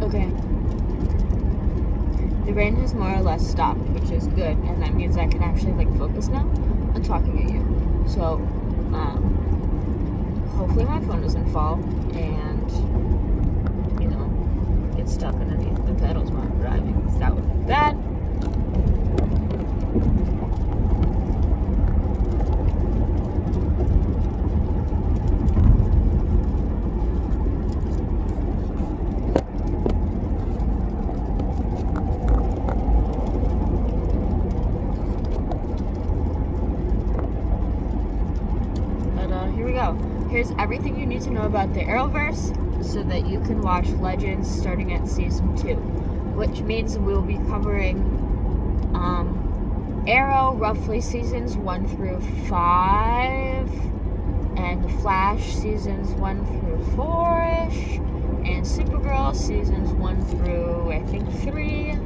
Okay. The rain has more or less stopped, which is good, and that means I can actually focus now on talking at you. So, hopefully my phone doesn't fall and, get stuck underneath the pedals while I'm driving, because that would be bad. Here's everything you need to know about the arrowverse so that you can watch Legends starting at season 2, which means we'll be covering Arrow roughly seasons 1 through 5, and The Flash seasons 1 through 4-ish, and Supergirl seasons 1 through I think 3,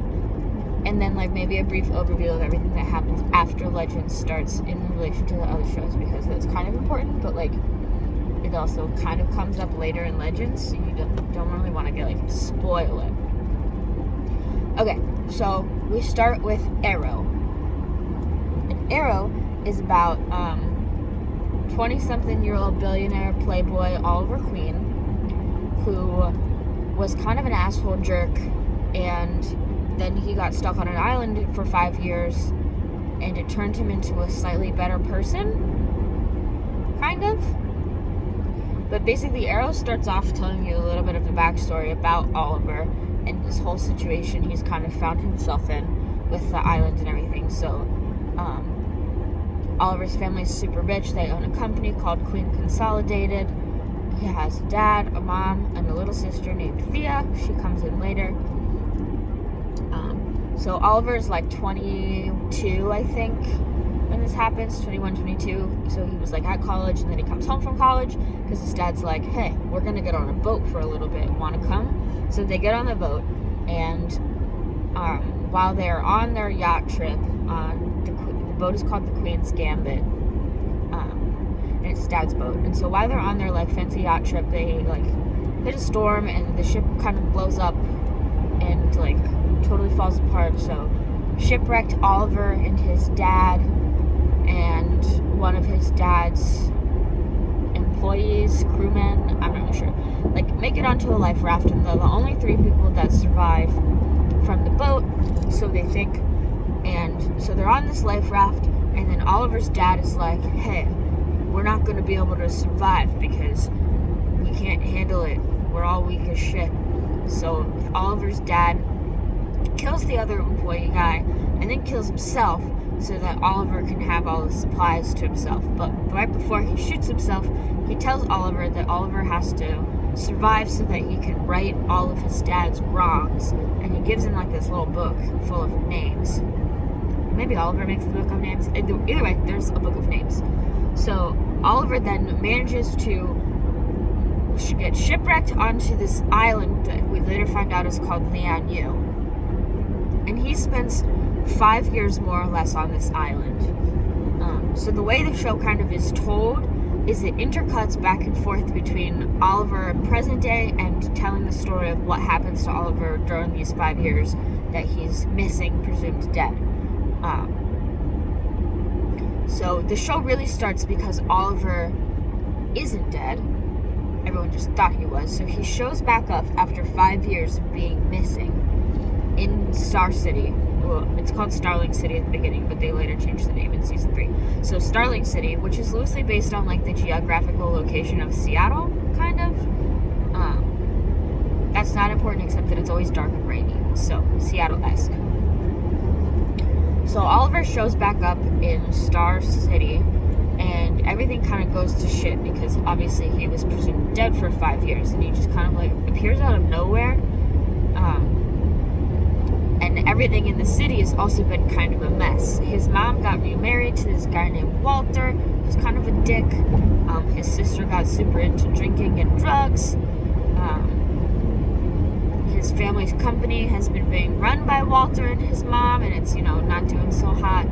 and then maybe a brief overview of everything that happens after Legends starts in relation to the other shows, because that's kind of important, but it also kind of comes up later in Legends, so you don't really want to spoil it. Okay, so we start with Arrow. And Arrow is about 20-something-year-old billionaire playboy Oliver Queen, who was kind of an asshole jerk, and then he got stuck on an island for 5 years, and it turned him into a slightly better person, kind of. But basically, Arrow starts off telling you a little bit of the backstory about Oliver and this whole situation he's kind of found himself in with the island and everything. So, Oliver's family is super rich. They own a company called Queen Consolidated. He has a dad, a mom, and a little sister named Thea. She comes in later. So Oliver's 22, I think, when this happens, 21, 22. So he was at college, and then he comes home from college because his dad's like, hey, we're going to get on a boat for a little bit. Want to come? So they get on the boat, and while they're on their yacht trip, the boat is called the Queen's Gambit, and it's his dad's boat. And so while they're on their fancy yacht trip, they hit a storm, and the ship kind of blows up and totally falls apart. So shipwrecked Oliver and his dad and one of his dad's employees, crewmen, I'm not really sure, make it onto a life raft, and they're the only 3 people that survive from the boat, so they think. And so they're on this life raft, and then Oliver's dad is like, hey, we're not going to be able to survive because we can't handle it. We're all weak as shit. So Oliver's dad kills the other employee guy and then kills himself so that Oliver can have all the supplies to himself. But right before he shoots himself, he tells Oliver that Oliver has to survive so that he can right all of his dad's wrongs. And he gives him this little book full of names. Maybe Oliver makes the book of names. Either way, there's a book of names. So Oliver then manages to get shipwrecked onto this island that we later find out is called Lian-Yu. And he spends 5 years more or less on this island. So the way the show kind of is told is it intercuts back and forth between Oliver in present day and telling the story of what happens to Oliver during these 5 years that he's missing, presumed dead. So the show really starts because Oliver isn't dead. Everyone just thought he was. So he shows back up after 5 years of being missing in Star City. Well, it's called Starling City at the beginning, but they later changed the name in season 3. So Starling City, which is loosely based on the geographical location of Seattle, kind of. That's not important except that it's always dark and rainy. So Seattle-esque. So Oliver shows back up in Star City, and everything kind of goes to shit because obviously he was presumed dead for 5 years, and he just kind of appears out of nowhere. And everything in the city has also been kind of a mess. His mom got remarried to this guy named Walter, who's kind of a dick. His sister got super into drinking and drugs. His family's company has been being run by Walter and his mom, and it's, not doing so hot.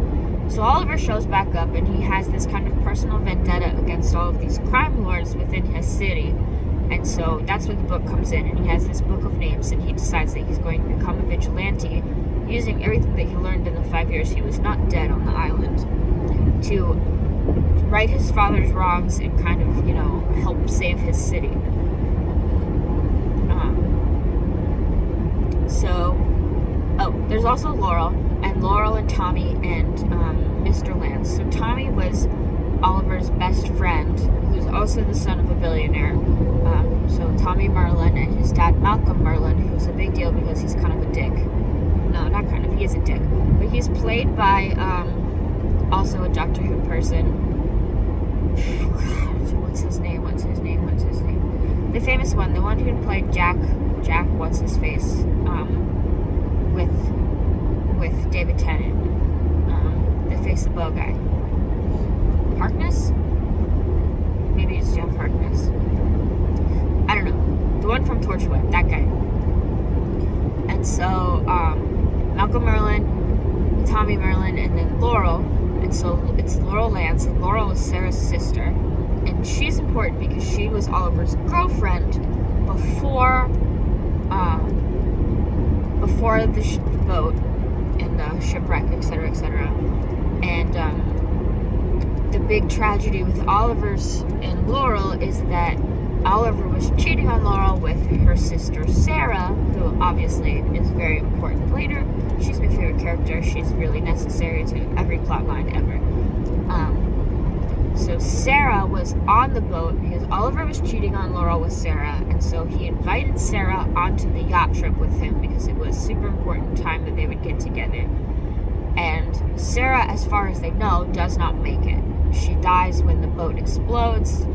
So Oliver shows back up, and he has this kind of personal vendetta against all of these crime lords within his city. And so that's where the book comes in, and he has this book of names, and he decides that he's going to become a vigilante using everything that he learned in the 5 years he was not dead on the island to right his father's wrongs and kind of, help save his city. There's also Laurel and Tommy and Mr. Lance. So Tommy was Oliver's best friend, who's also the son of a billionaire. So Tommy Merlin and his dad Malcolm Merlin, who's a big deal because he's kind of a dick. No, not kind of, he is a dick. But he's played by also a Doctor Who person. What's his name? The famous one, the one who played Jack, what's his face? With David Tennant. The face of bow guy. Harkness? Maybe it's Jeff Harkness. I don't know. The one from Torchwood, that guy. And so, Malcolm Merlin, Tommy Merlin, and then Laurel. And so it's Laurel Lance, and Laurel is Sarah's sister. And she's important because she was Oliver's girlfriend before the boat and the shipwreck, etc., etc. And the big tragedy with Oliver's and Laurel is that Oliver was cheating on Laurel with her sister Sarah, who obviously is very important later. She's my favorite character. She's really necessary to every plotline ever. So Sarah was on the boat because Oliver was cheating on Laurel with Sarah, and so he invited Sarah onto the yacht trip with him because it was a super important time that they would get together. And Sarah, as far as they know, does not make it. She dies when the boat explodes.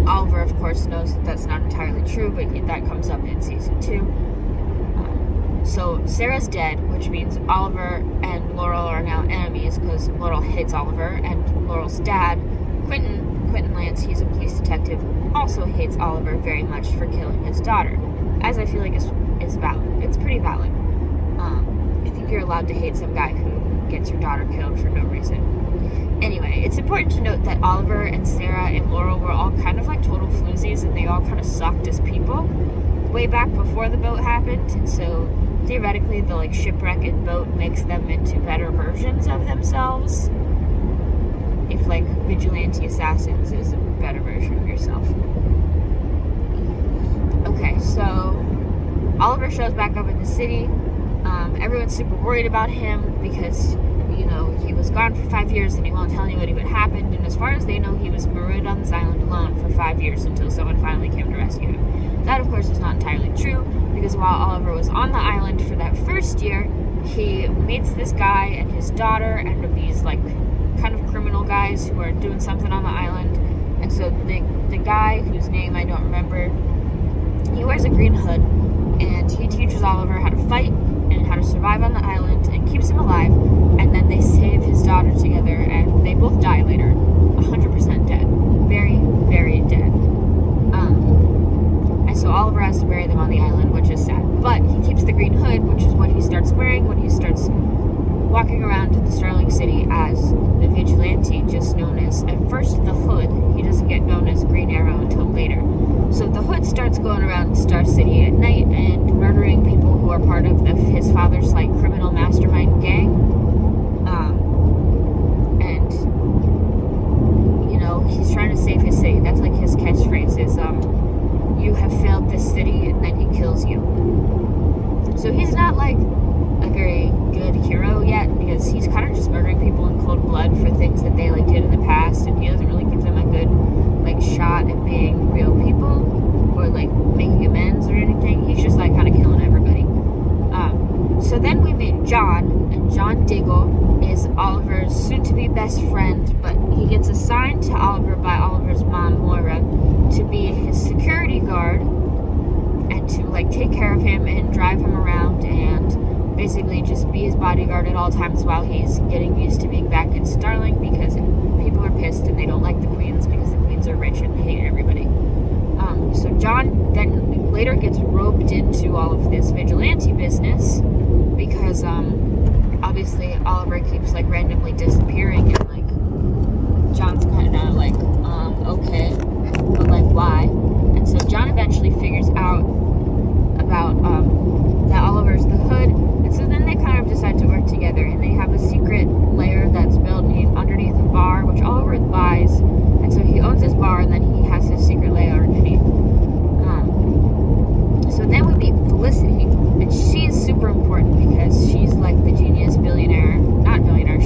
Oliver, of course, knows that that's not entirely true, but that comes up in season 2. So Sarah's dead, which means Oliver and Laurel are now enemies because Laurel hates Oliver, and Laurel's dad, Quentin Lance, he's a police detective, also hates Oliver very much for killing his daughter, as I feel like is valid. It's pretty valid. I think you're allowed to hate some guy who gets your daughter killed for no reason. Anyway, it's important to note that Oliver and Sarah and Laurel were all kind of like total floozies, and they all kind of sucked as people way back before the boat happened, and so theoretically the shipwreck and boat makes them into better versions of themselves. If vigilante assassins is a better version of yourself. Okay, so Oliver shows back up in the city. Everyone's super worried about him because he was gone for 5 years and he won't tell anybody what happened, and as far as they know, he was marooned on this island alone for 5 years until someone finally came to rescue him. That, of course, is not entirely true, because while Oliver was on the island for that first year, he meets this guy and his daughter and these kind of criminal guys who are doing something on the island. And so the guy, whose name I don't remember, he wears a green hood, and he teaches Oliver how to fight and how to survive on the island and keeps him alive, and then they save his daughter together, and they both die later. 100% dead. Very, very dead. And so Oliver has to bury them on the island, which is sad. But he keeps the green hood, which is what he starts wearing when he starts walking around in the Starling City as the vigilante, just known as, at first, the Hood. He doesn't get known as Green Arrow until later. So the Hood starts going around Star City at night and murdering people who are part of his father's criminal mastermind gang. And he's trying to save his city. That's his catchphrase is, you have failed this city, and then he kills you. So he's not a very good hero yet, because he's kind of just murdering people in cold blood for things that they did in the past, and he doesn't really give them a good shot at being real people or making amends or anything. He's just kind of killing everybody. So then we meet John, and John Diggle is Oliver's soon-to-be best friend, but he gets assigned to Oliver by Oliver's mom, Moira, to be his security guard and to take care of him and drive him around and basically just be his bodyguard at all times while he's getting used to being back in Starling, because people are pissed and they don't like the queens because the queens are rich and hate everybody. So John then later gets roped into all of this vigilante business because obviously Oliver keeps randomly disappearing, and John's kind of okay. why. And so John eventually figures out about that Oliver's the Hood, and so then they kind of decide to work together, and they have a secret lair that's built underneath a bar, which Oliver buys, and so he owns his bar, and then he has his secret lair underneath. So then we meet Felicity, and she's super important because she's like the genius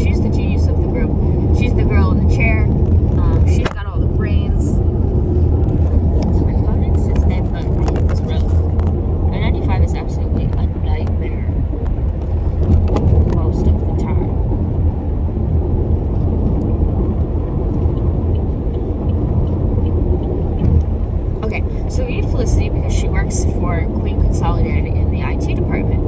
she's the genius of the group. She's the girl in the chair. She's got all the brains. So my phone insists that, but I hate this road. 95 is absolutely a nightmare most of the time. Okay, so we need Felicity because she works for Queen Consolidated in the IT department.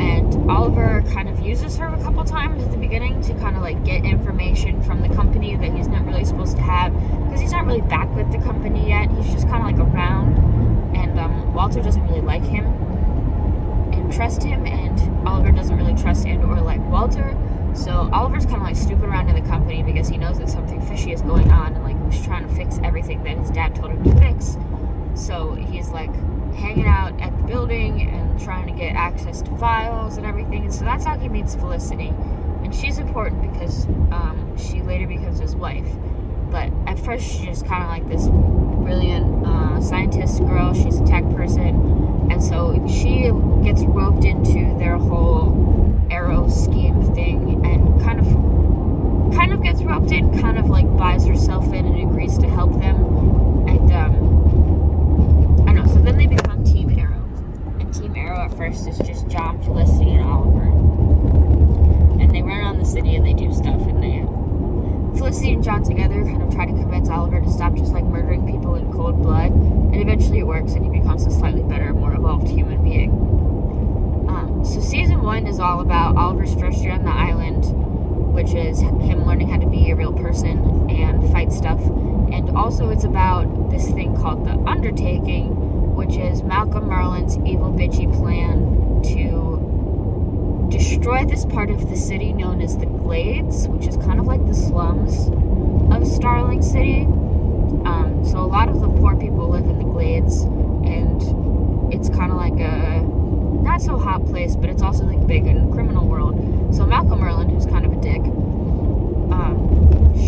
And Oliver kind of uses her a couple times at the beginning to kind of like get information from the company that he's not really supposed to have, because he's not really back with the company yet. He's just kind of like around, and Walter doesn't really like him and trust him, and Oliver doesn't really trust and or like Walter. So Oliver's kind of like snooping around in the company because he knows that something fishy is going on, and like he's trying to fix everything that his dad told him to fix. So he's like hanging out at the building and trying to get access to files and everything. And so that's how he meets Felicity. And she's important because she later becomes his wife. But at first she's just kind of like this brilliant scientist girl. She's a tech person. And so she gets roped into their whole arrow scheme thing and kind of gets roped in, kind of like buys herself in and agrees to help them. And I don't know, so then they become Team Arrow. And Team Arrow at first is just John, Felicity, and Oliver. And they run around the city and they do stuff, and Felicity and John together kind of try to convince Oliver to stop just like murdering people in cold blood. And eventually it works, and he becomes a slightly better, more evolved human being. So season 1 is all about Oliver's first year on the island, which is him learning how to be a real person and fight stuff. And also it's about this thing called the Undertaking, which is Malcolm Merlin's evil bitchy plan to destroy this part of the city known as the Glades, which is kind of like the slums of Starling City. So a lot of the poor people live in the Glades, and it's kind of like a not so hot place, but it's also like big in the criminal world. So Malcolm Merlin, who's kind of a dick,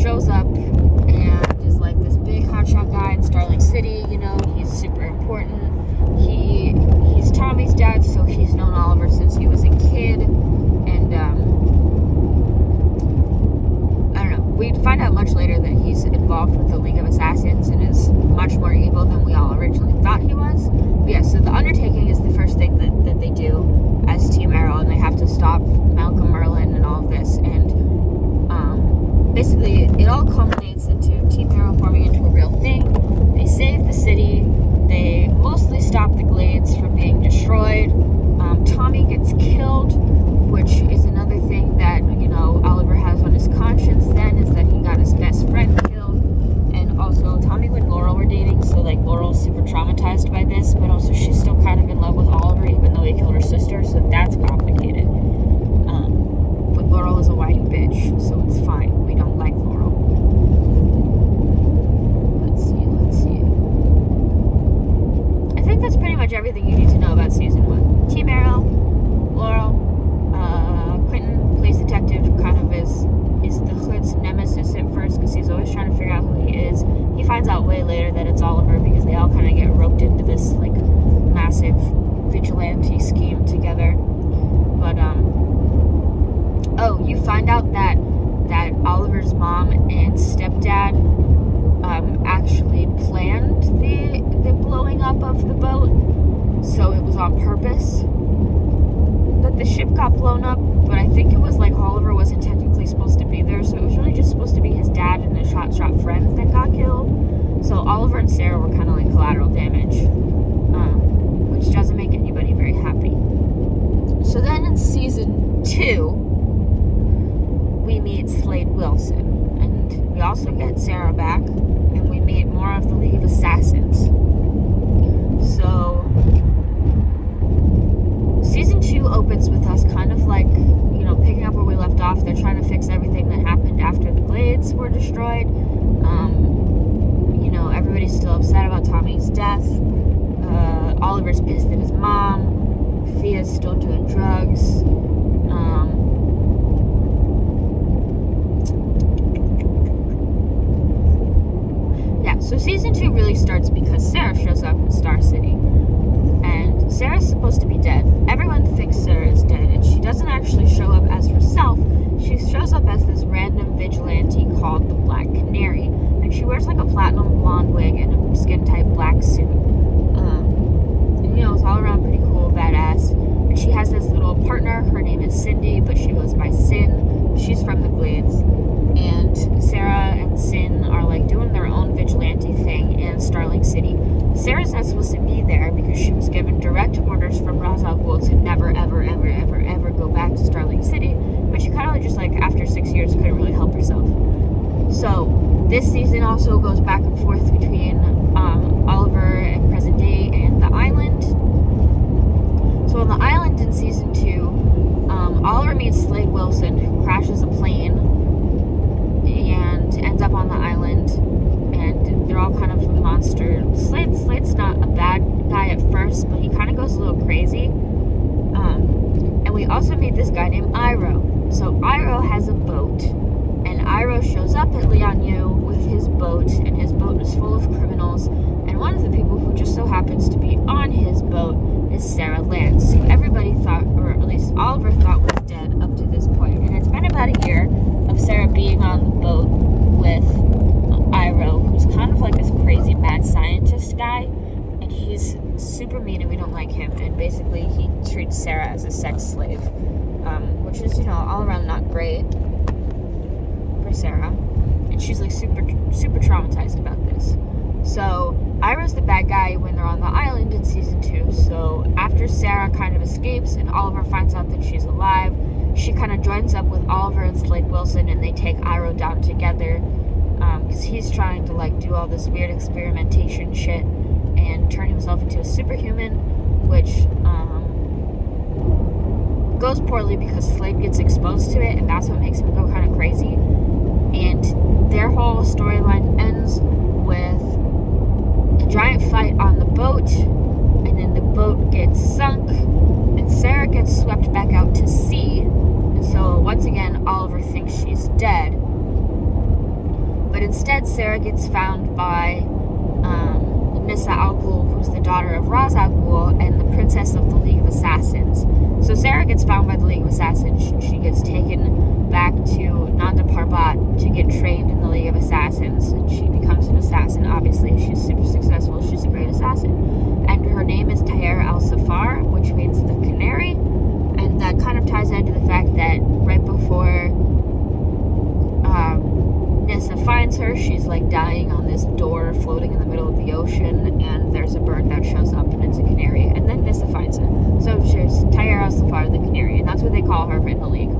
shows up and is like this big hotshot guy in Starling City. You know, he's super important. He's Tommy's dad, so he's known Oliver since he was a kid. And I don't know. We find out much later that he's involved with the League of Assassins and is much more evil than we all originally thought he was. But yeah, so the Undertaking is the first thing that they do as Team Arrow, and they have to stop Malcolm Merlin and all of this. And basically, it all culminates into Team Arrow forming into a real thing. They save the city. They mostly stop the Glades from being destroyed. Tommy gets killed, which is another thing that, you know, Oliver has on his conscience then, is that he got his best friend killed. And also, Tommy and Laurel were dating, so, like, Laurel's super traumatized by this, but also she's still kind of in love with Oliver, even though he killed her sister, so that's complicated. But Laurel is a whitey bitch, so it's fine. We don't like Laurel. Let's see. I think that's pretty much everything you need to know about Season 1. Team Arrow, Laurel, Quentin plays detective, kind of is the Hood's nemesis at first, because he's always trying to figure out who he is. He finds out way later that it's Oliver, because they all kind of get roped into this, like, massive vigilante scheme together. But, you find out that Oliver's mom and stepdad actually planned the blowing up of the boat, so it was on purpose. But the ship got blown up, but I think it was like Oliver wasn't technically supposed to be there, so it was really just supposed to be his dad and his shot friends that got killed. So Oliver and Sarah were kind of like collateral damage, which doesn't make anybody very happy. So then in Season 2, we meet Slade Wilson, and we also get Sarah back, and we meet more of the League of Assassins. So Season 2 opens with us kind of like, you know, picking up where we left off. They're trying to fix everything that happened after the Glades were destroyed. You know, everybody's still upset about Oliver's pissed at his mom. Thea's still doing drugs. So season 2 really starts because Sarah shows up in Star City. And Sarah's supposed to be dead. Everyone thinks Sarah is dead, and she doesn't actually show up as herself. She shows up as this random vigilante called the Black Canary. And she wears like a platinum blonde wig and a skin-tight black suit. And it's all around pretty cool, badass. And she has this little partner. Her name is Cindy, but she goes by Sin. She's from the Glades. And Sarah and Sin are like doing their own vigilante thing in Starling City. Sarah's not supposed to be there because she was given direct orders from Ra's al Ghul to never, ever, ever, ever, ever go back to Starling City. But she kind of just like after 6 years couldn't really help herself. So this season also goes back and forth between Oliver and present day and the island. So on the island in season 2, Oliver meets Slade Wilson, who crashes a plane and ends up on the island, and they're all kind of monster. Slade's not a bad guy at first, but he kind of goes a little crazy. And we also meet this guy named Iroh. So Iroh has a boat, and Iroh shows up at Lianyu with his boat, and his boat is full of criminals, and one of the people who just so happens to be on his boat is Sarah Lance, who everybody thought, or at least Oliver thought, was dead up to this point. And it's been about a year of Sarah being on the boat with Iroh, who's kind of like this crazy mad scientist guy, and he's super mean and we don't like him, and basically he treats Sarah as a sex slave, which is, all around not great for Sarah, and she's like super traumatized about this. So Iroh's the bad guy when they're on the island in season 2. So after Sarah kind of escapes and Oliver finds out that she's alive, she kind of joins up with Oliver and Slade Wilson, and they take Iroh down together, because he's trying to like do all this weird experimentation shit and turn himself into a superhuman, which goes poorly because Slade gets exposed to it, and that's what makes him go kind of crazy. And their whole storyline ends with a giant fight on the boat, and then the boat gets sunk, and Sarah gets swept back out to sea. And so once again, Oliver thinks she's dead. But instead, Sarah gets found by Nissa al Ghul, who's the daughter of Ra's al Ghul and the princess of the League of Assassins. So Sarah gets found by the League of Assassins. She gets taken back to Nanda Parbat to get trained in the League of Assassins. And she becomes an assassin, obviously. She's super successful. She's a great assassin. And her name is Taher al-Safar, which means the canary. And that kind of ties into the fact that right before Nissa finds her, she's like dying on this door floating in the middle of the ocean, and there's a bird that shows up, and it's a canary, and then Nissa finds her. So she's Taher al-Safar, the canary, and that's what they call her in the League.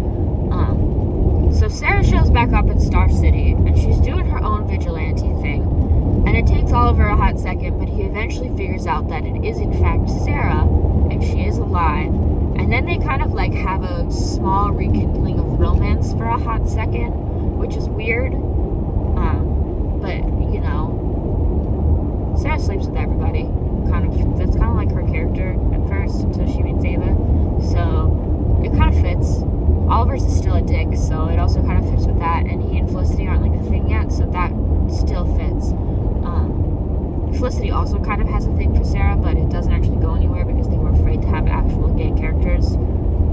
So Sarah shows back up in Star City, and she's doing her own vigilante thing, and it takes Oliver a hot second, but he eventually figures out that it is in fact Sarah, and she is alive. And then they kind of like have a small rekindling of romance for a hot second, which is weird. But Sarah sleeps with everybody. That's kind of like her character at first until she meets Ava. So it kind of fits. Oliver's is still a dick, so it also kind of fits with that. And he and Felicity aren't like a thing yet, so that still fits. Felicity also kind of has a thing for Sarah, but it doesn't actually go anywhere because they were afraid to have actual gay characters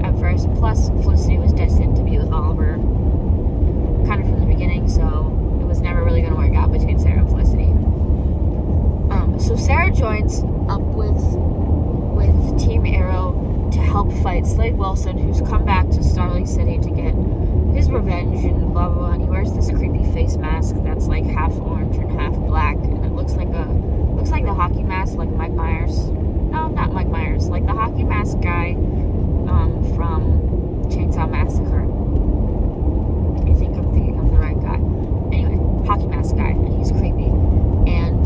at first. Plus, Felicity was destined to be with Oliver kind of from the beginning, so it was never really going to work out between Sarah and Felicity. So Sarah joins up with Team Arrow to help fight Slade Wilson, who's come back to Starling City to get his revenge and blah blah blah. And he wears this creepy face mask that's like half orange and half black, and it looks like the hockey mask, like Mike Myers. No, not Mike Myers, like the hockey mask guy from Chainsaw Massacre. I think I'm thinking of the right guy. Anyway, hockey mask guy, and he's creepy. And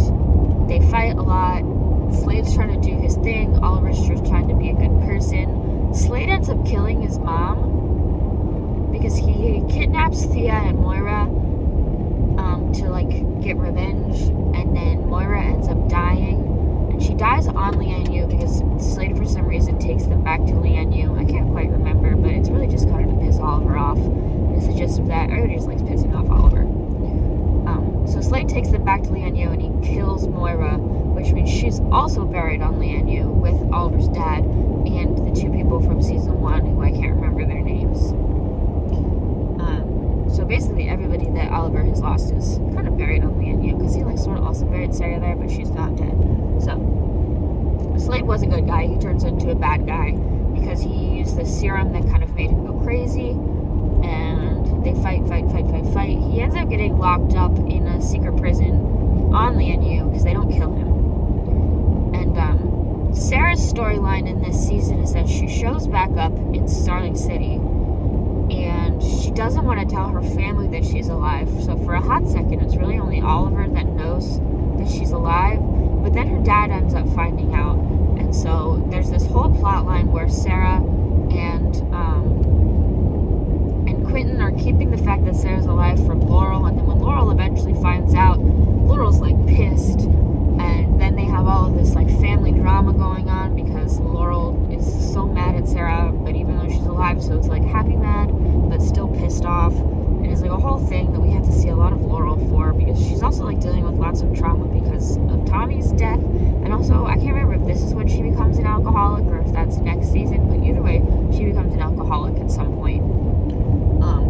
they fight a lot. Slade's trying to do his thing. Oliver's just trying to be a good person. Slade ends up killing his mom because he kidnaps Thea and Moira to like get revenge, and then Moira ends up dying, And she dies on Lian because Slade, for some reason, takes them back to Lian. I can't quite remember, but it's really just kind of to piss Oliver off. It's the gist of that. Everybody just likes pissing off Oliver. So Slade takes them back to Lian and he kills Moira, which means she's also buried on Lian with Oliver's dad and the two people from season 1 who I can't remember their names. So basically everybody that Oliver has lost is kind of buried on Lian because he sort of also buried Sarah there, but she's not dead. So Slade was a good guy. He turns into a bad guy because he used the serum that kind of made him go crazy, and they fight. He ends up getting locked up in a secret prison on Lian because they don't kill him. And Sarah's storyline in this season is that she shows back up in Starling City, and she doesn't want to tell her family that she's alive. So for a hot second, it's really only Oliver that knows that she's alive, but then her dad ends up finding out. And so there's this whole plot line where Sarah and Quentin are keeping the fact that Sarah's alive from Laurel, and then when Laurel eventually finds out, Laurel's pissed, and then they have all of this family drama going on because Laurel is so mad at Sarah, but even though she's alive, so it's happy mad but still pissed off, and it's a whole thing that we have to see a lot of Laurel for, because she's also dealing with lots of trauma because of Tommy's death. And also, I can't remember if this is when she becomes an alcoholic or if that's next season, but either way, she becomes an alcoholic at some point.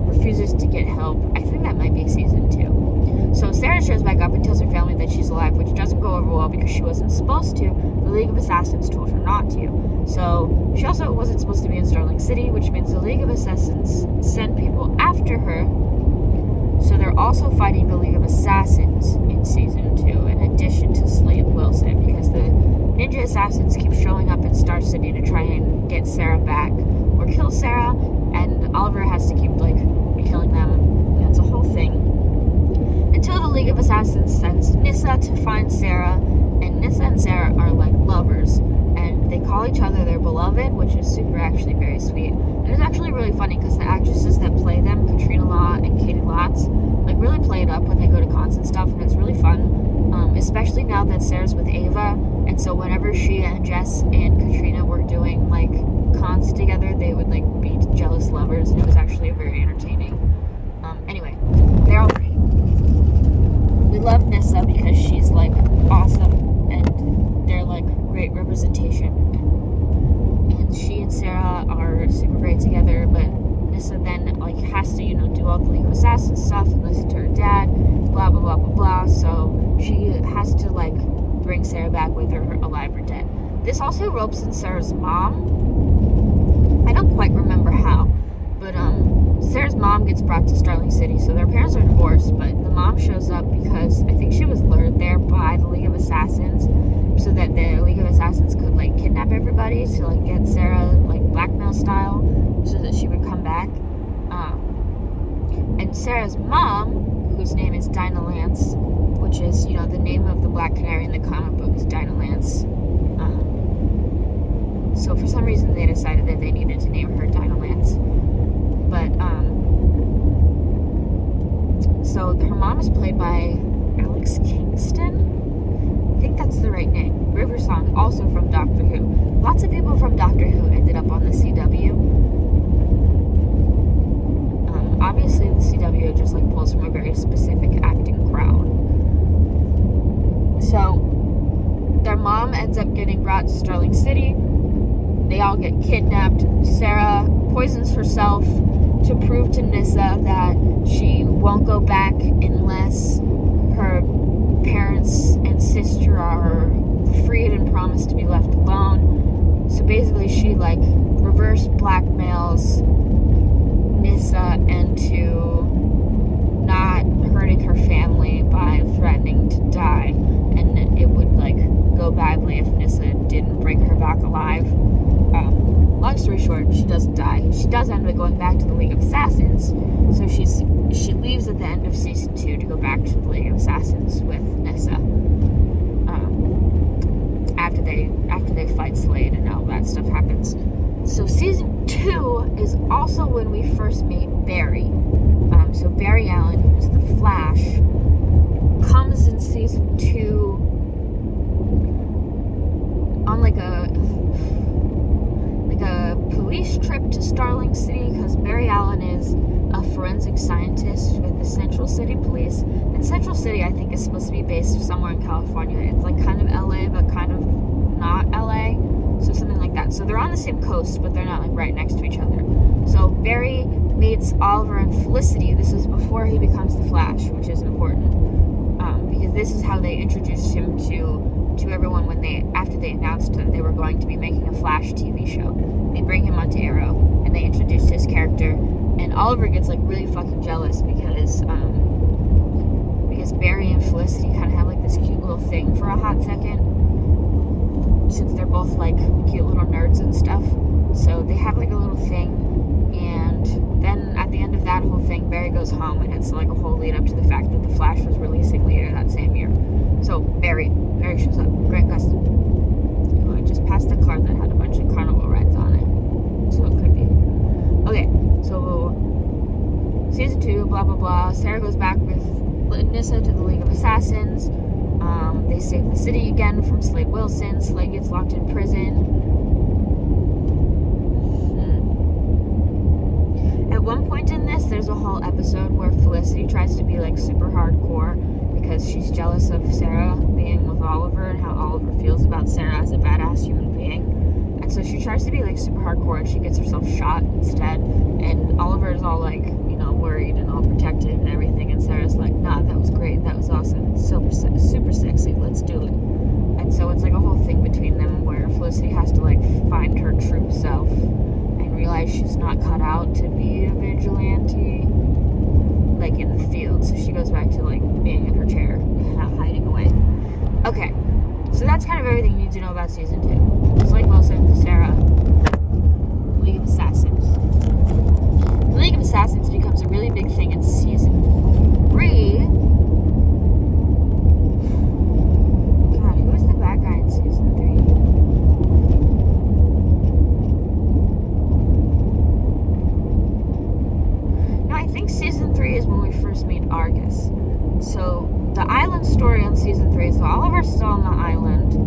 Refuses to get help. I think that might be season 2. So Sarah shows back up and tells her family that she's alive, which doesn't go over well because she wasn't supposed to. The League of Assassins told her not to. So she also wasn't supposed to be in Starling City, which means the League of Assassins sent people after her. So they're also fighting the League of Assassins in season 2, in addition to Slade Wilson, because the Ninja Assassins keep showing up in Star City to try and get Sarah back or kill Sarah, and Oliver has to keep killing them, and it's a whole thing until the League of Assassins sends Nyssa to find Sarah, and Nyssa and Sarah are lovers, and they call each other their beloved, which is actually very sweet. And it's actually really funny because the actresses that play them, Katrina Law and Katie Lotz, really play it up when they go to cons and stuff, and it's really fun, especially now that Sarah's with Ava. And so whenever she and Jess and Katrina were doing cons together, they would be jealous lovers, and it was actually very entertaining. Anyway, they're all great. We love Nyssa because she's awesome, and they're great representation. And she and Sarah are super great together, but Nyssa then has to do all the League of Assassins stuff and listen to her dad, blah blah blah blah blah. So she has to bring Sarah back, whether alive or dead. This also ropes in Sarah's mom. I don't quite remember how, but Sarah's mom gets brought to Starling City. So their parents are divorced, but the mom shows up because I think she was lured there by the League of Assassins, so that the League of Assassins could kidnap everybody to get Sarah blackmail style, so that she would come back. And Sarah's mom, whose name is Dinah Lance, which is the name of the Black Canary in the comic book is Dinah Lance. So for some reason they decided that they needed to name her Dinah Lance. But so her mom is played by Alex Kingston. I think that's the right name. River Song, also from Doctor Who. Lots of people from Doctor Who ended up on the CW. Obviously, the CW just pulls from a very specific acting crowd. So their mom ends up getting brought to Starling City. They all get kidnapped. Sarah poisons herself to prove to Nyssa that she won't go back unless her parents and sister are freed and promised to be left alone. So basically she reverse blackmails Nyssa into not hurting her family by threatening to die, and it would go badly if Nyssa didn't bring her back alive. Long story short, she doesn't die. She does end up going back to the League of Assassins, so she leaves at the end of season 2 to go back to the League of Assassins with Nyssa. After they fight Slade and all that stuff happens. So season 2 is also when we first meet Barry. So Barry Allen, who's the Flash, comes in season 2 on like a police trip to Starling City, because Barry Allen is a forensic scientist with the Central City Police. And Central City, I think, is supposed to be based somewhere in California. It's like kind of LA, but kind of not LA. So something like that. So they're on the same coast, but they're not like right next to each other. So Barry meets Oliver and Felicity. This is before he becomes the Flash, which is important, because this is how they introduced him to everyone after they announced that they were going to be making a Flash TV show. They bring him onto Arrow and they introduced his character, and Oliver gets like really fucking jealous because Barry and Felicity kind of have like this cute little thing for a hot second, since they're both like cute little nerds and stuff. So they have like a little thing, and then at the end of that whole thing, Barry goes home, and it's like a whole lead up to the fact that the Flash was releasing later that same year. So Barry shows up. Grant Gustin. Oh, I just passed a car that had a bunch of carnival rides on it. So creepy. Okay, so season 2, blah blah blah. Sarah goes back with Nissa to the League of Assassins. They save the city again from Slade Wilson. Slade gets locked in prison. At one point in this, there's a whole episode where Felicity tries to be like super hardcore because she's jealous of Sarah being with Oliver and how Oliver feels about Sarah as a badass human being. And so she tries to be like super hardcore, and she gets herself shot instead. And Oliver is all like, worried and all protective and everything. And Sarah's like, nah, that was great. That was awesome. It's super sexy. Let's do it. And so it's like a whole thing between them where Felicity has to like find her true self and realize she's not cut out to be a vigilante like in the field. So she goes back to like being in her chair, hiding away. Okay, so that's kind of everything you need to know about season 2. Slade Wilson, Sarah, League of Assassins. The League of Assassins becomes a really big thing in season 3. God, who is the bad guy in season 3? No, I think season 3 is when we first meet Argus. So the island story on season 3 is Oliver's still on the island.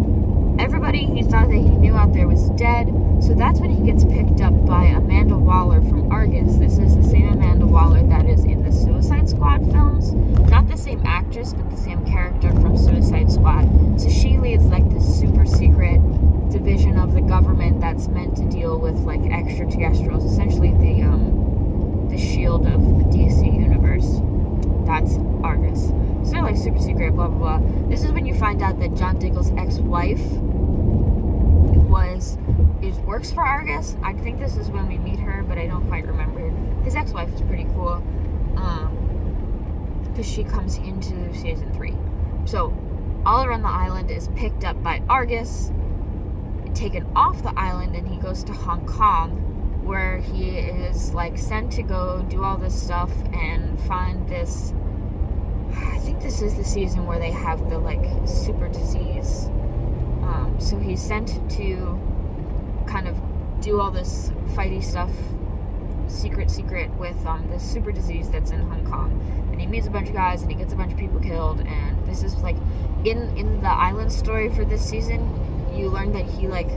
Everybody he thought that he knew out there was dead. So that's when he gets picked up by Amanda Waller from Argus. This is the same Amanda Waller that is in the Suicide Squad films. Not the same actress, but the same character from Suicide Squad. So she leads like this super secret division of the government that's meant to deal with like extraterrestrials. Essentially the shield of the DC universe. That's Argus. So they're like super secret, blah blah blah. This is when you find out that John Diggle's ex-wife works for Argus. I think this is when we meet her, but I don't quite remember. His ex-wife is pretty cool, because she comes into season 3. So Oliver on the island is picked up by Argus, taken off the island, and he goes to Hong Kong, where he is like sent to go do all this stuff and find this. I think this is the season where they have the like super disease. So he's sent to kind of do all this fighty stuff, secret with this super disease that's in Hong Kong. And he meets a bunch of guys and he gets a bunch of people killed. And this is like in the island story for this season, you learn that he like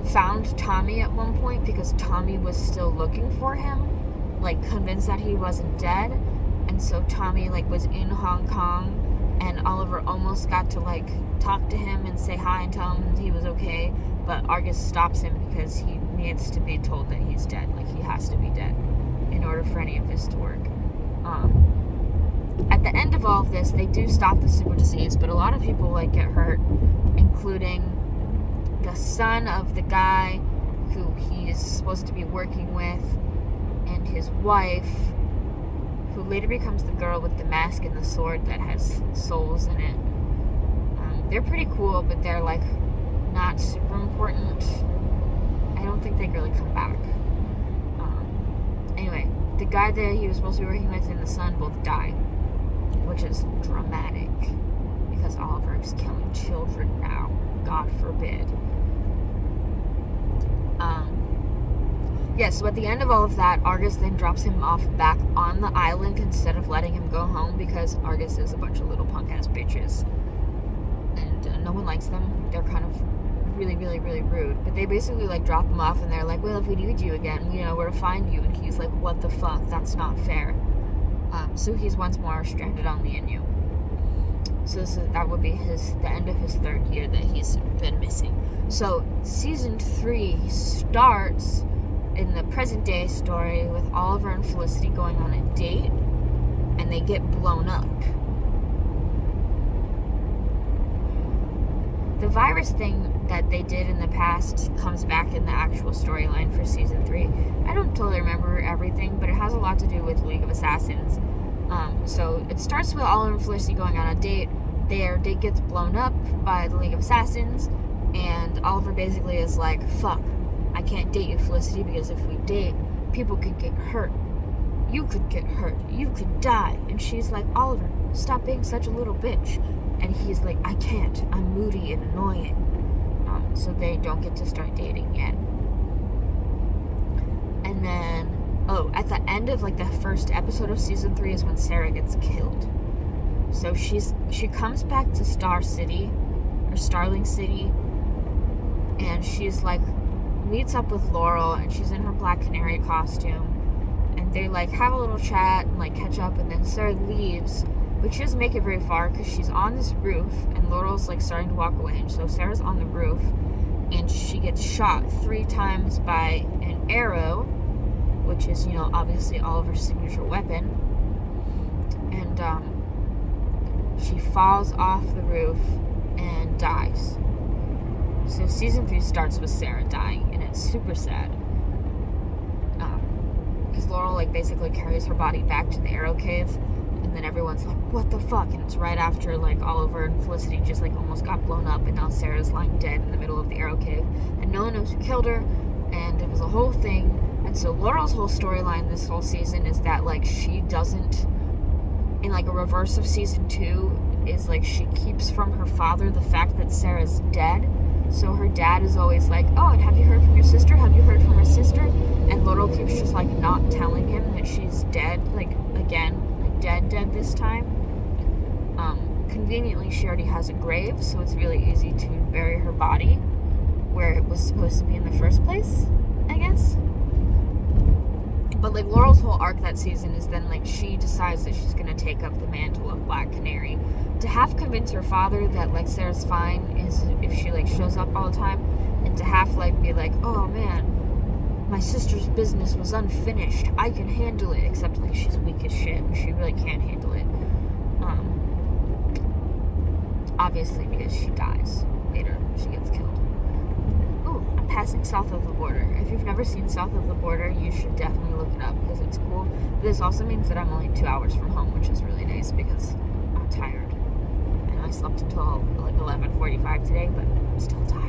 found Tommy at one point because Tommy was still looking for him, like convinced that he wasn't dead. And so Tommy like was in Hong Kong, and Oliver almost got to like talk to him and say hi and tell him he was okay, but Argus stops him because he needs to be told that he's dead. Like he has to be dead in order for any of this to work. At the end of all of this, they do stop the super disease, but a lot of people like get hurt, including the son of the guy who he is supposed to be working with, and his wife, who later becomes the girl with the mask and the sword that has souls in it. They're pretty cool, but they're like not super important. I don't think they really come back. Anyway, the guy that he was supposed to be working with and the son both die, which is dramatic because Oliver is killing children now. God forbid. So at the end of all of that, Argus then drops him off back on the island instead of letting him go home because Argus is a bunch of little punk ass bitches. And no one likes them. They're kind of really, really, really rude. But they basically, like, drop him off, and they're like, well, if we need you again, you know, where to find you. And he's like, what the fuck? That's not fair. So he's once more stranded on the Inu. So that would be the end of his 3rd year that he's been missing. So season 3 starts in the present day story with Oliver and Felicity going on a date, and they get blown up. The virus thing that they did in the past comes back in the actual storyline for season 3. I don't totally remember everything, but it has a lot to do with League of Assassins. So it starts with Oliver and Felicity going on a date. Their date gets blown up by the League of Assassins, and Oliver basically is like, fuck, I can't date you, Felicity, because if we date, people could get hurt. You could get hurt. You could die. And she's like, Oliver, stop being such a little bitch. And he's like, I can't. I'm moody and annoying. So they don't get to start dating yet. And then, at the end of, like, the first episode of season 3 is when Sarah gets killed. So she comes back to Starling City, and she's, like, meets up with Laurel, and she's in her Black Canary costume, and they, like, have a little chat and, like, catch up, and then Sarah leaves, but she doesn't make it very far because she's on this roof, and Laurel's, like, starting to walk away, and so Sarah's on the roof, and she gets shot 3 times by an arrow, which is, you know, obviously Oliver's signature weapon, and she falls off the roof and dies. So season 3 starts with Sarah dying, and it's super sad. Because Laurel, like, basically carries her body back to the arrow cave, and then everyone's like, what the fuck? And it's right after, like, Oliver and Felicity just, like, almost got blown up, and now Sarah's lying dead in the middle of the arrow cave, and no one knows who killed her, and it was a whole thing. And so Laurel's whole storyline this whole season is that, like, she doesn't, in, like, a reverse of season 2, is, like, she keeps from her father the fact that Sarah's dead. So her dad is always like, oh, and have you heard from your sister? Have you heard from her sister? And Laurel keeps just, like, not telling him that she's dead, like, again, like, dead this time. Conveniently, she already has a grave, so it's really easy to bury her body where it was supposed to be in the first place, I guess. But, like, Laurel's whole arc that season is then, like, she decides that she's gonna take up the mantle of Black Canary. To half convince her father that, like, Sarah's fine is if she, like, shows up all the time, and to half, like, be like, oh, man, my sister's business was unfinished. I can handle it. Except, like, she's weak as shit, and she really can't handle it. Obviously, because she dies. Later, she gets killed. Ooh, I'm passing south of the border. If you've never seen South of the Border, you should definitely look it up, because it's cool. But this also means that I'm only 2 hours from home, which is really nice, because I'm tired. And I slept until, like, 11:45 today, but I'm still tired.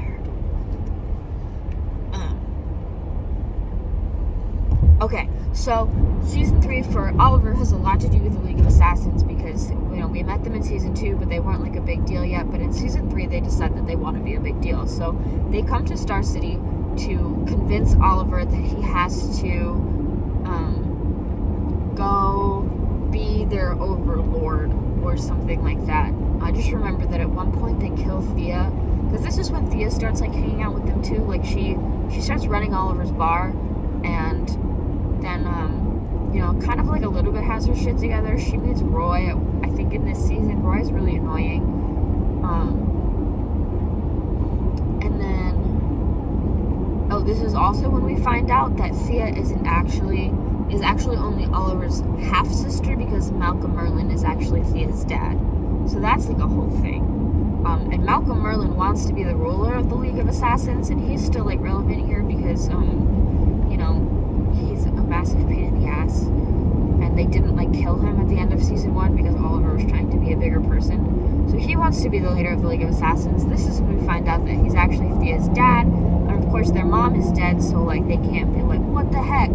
Okay, so season 3 for Oliver has a lot to do with the League of Assassins, because, you know, we met them in season 2, but they weren't, like, a big deal yet. But in season 3, they decide that they want to be a big deal. So they come to Star City to convince Oliver that he has to go be their overlord or something like that. I just remember that at one point they kill Thea, because this is when Thea starts, like, hanging out with them too. Like, she starts running Oliver's bar, and then you know, kind of, like, a little bit has her shit together. She meets Roy. I think in this season, Roy's really annoying. And then, this is also when we find out that Thea is actually only Oliver's half sister, because Malcolm Merlin is actually Thea's dad. So that's, like, a whole thing. And Malcolm Merlin wants to be the ruler of the League of Assassins, and he's still, like, relevant here because you know, he's a massive pain in the ass, and they didn't, like, kill him at the end of season 1 because Oliver was trying to be a bigger person. So he wants to be the leader of the League of Assassins. This is when we find out that he's actually Thea's dad, and of course their mom is dead, so, like, they can't be like, what the heck?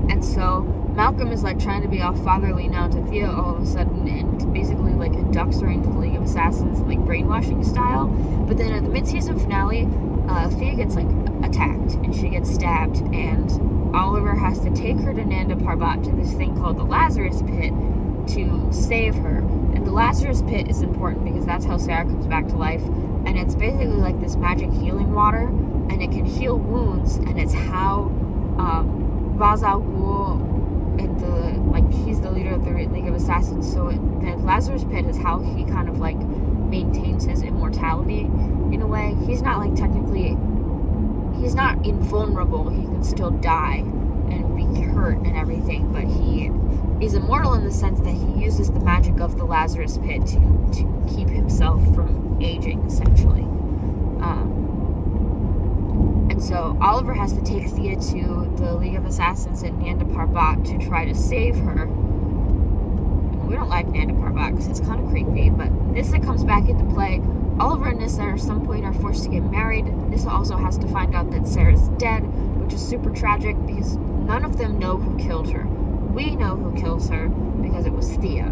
And so Malcolm is, like, trying to be all fatherly now to Thea all of a sudden, and basically, like, inducts her into the League of Assassins, like, brainwashing style. But then at the mid-season finale, Thea gets, like, attacked, and she gets stabbed, and Oliver has to take her to Nanda Parbat, to this thing called the Lazarus Pit, to save her. And And the Lazarus Pit is important because that's how Sarah comes back to life. And it's basically like this magic healing water, and it can heal wounds, and it's how Ra's al Ghul, he's the leader of the League of Assassins, so the Lazarus Pit is how he kind of like maintains his immortality in a way. He's not like technically, he's not invulnerable, he can still die and be hurt and everything, but he is immortal in the sense that he uses the magic of the Lazarus Pit to keep himself from aging, essentially. And so Oliver has to take Thea to the League of Assassins in Nanda Parbat to try to save her. And we don't like Nanda Parbat because it's kind of creepy, but Nyssa comes back into play. Oliver and Nyssa at some point are forced to get married. Nyssa also has to find out that Sarah's dead, which is super tragic because none of them know who killed her. We know who kills her because it was Thea.